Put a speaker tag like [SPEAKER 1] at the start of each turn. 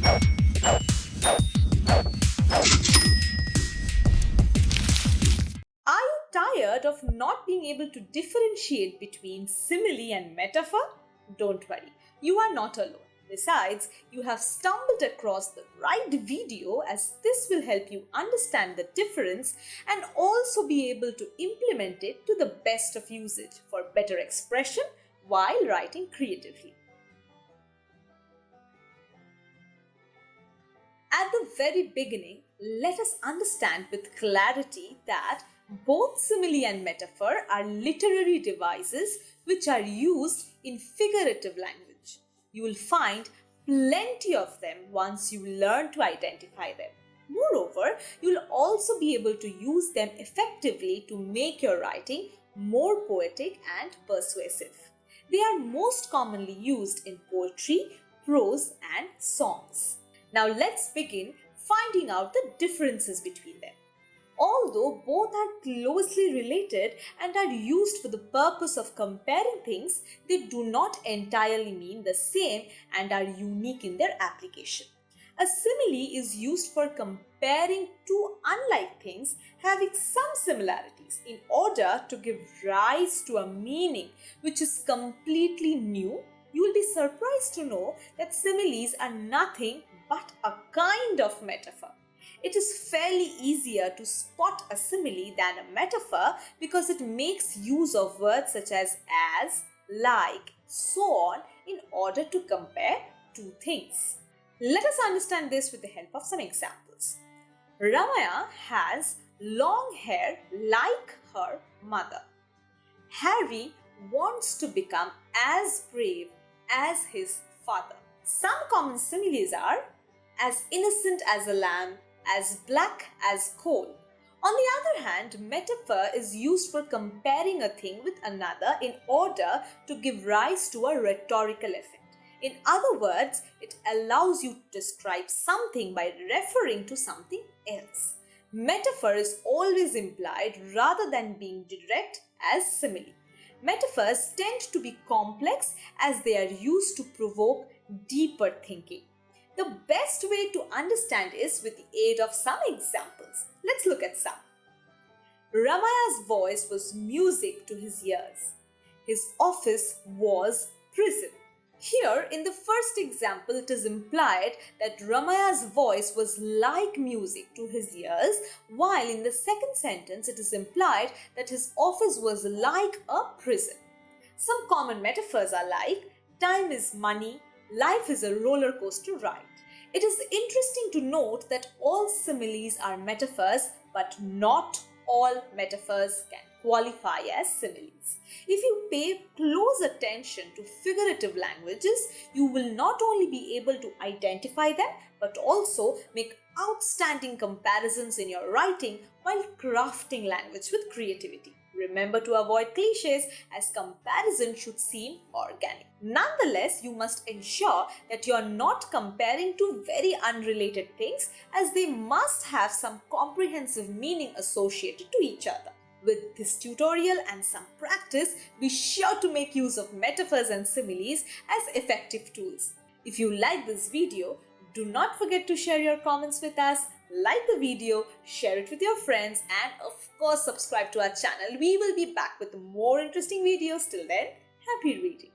[SPEAKER 1] Are you tired of not being able to differentiate between simile and metaphor? Don't worry, you are not alone. Besides, you have stumbled across the right video, as this will help you understand the difference and also be able to implement it to the best of usage for better expression while writing creatively. At the very beginning, let us understand with clarity that both simile and metaphor are literary devices which are used in figurative language. You will find plenty of them once you learn to identify them. Moreover, you will also be able to use them effectively to make your writing more poetic and persuasive. They are most commonly used in poetry, prose, and songs. Now let's begin finding out the differences between them. Although both are closely related and are used for the purpose of comparing things, they do not entirely mean the same and are unique in their application. A simile is used for comparing two unlike things having some similarities in order to give rise to a meaning which is completely new. You will be surprised to know that similes are nothing but a kind of metaphor. It is fairly easier to spot a simile than a metaphor because it makes use of words such as, like, so on in order to compare two things. Let us understand this with the help of some examples. Ramaya has long hair like her mother. Harry wants to become as brave as his father. Some common similes are as innocent as a lamb, as black as coal. On the other hand, metaphor is used for comparing a thing with another in order to give rise to a rhetorical effect. In other words, it allows you to describe something by referring to something else. Metaphor is always implied rather than being direct as simile. Metaphors tend to be complex as they are used to provoke deeper thinking. The best way to understand is with the aid of some examples. Let's look at some. Ramaya's voice was music to his ears. His office was prison. Here, in the first example, it is implied that Ramaya's voice was like music to his ears, while in the second sentence, it is implied that his office was like a prison. Some common metaphors are like, time is money, life is a roller coaster ride. It is interesting to note that all similes are metaphors, but not all metaphors can qualify as similes. If you pay close attention to figurative languages, you will not only be able to identify them, but also make outstanding comparisons in your writing while crafting language with creativity. Remember to avoid cliches, as comparison should seem organic. Nonetheless, you must ensure that you are not comparing two very unrelated things, as they must have some comprehensive meaning associated to each other. With this tutorial and some practice, be sure to make use of metaphors and similes as effective tools. If you like this video, do not forget to share your comments with us, like the video, share it with your friends, and of course subscribe to our channel. We will be back with more interesting videos. Till then, happy reading.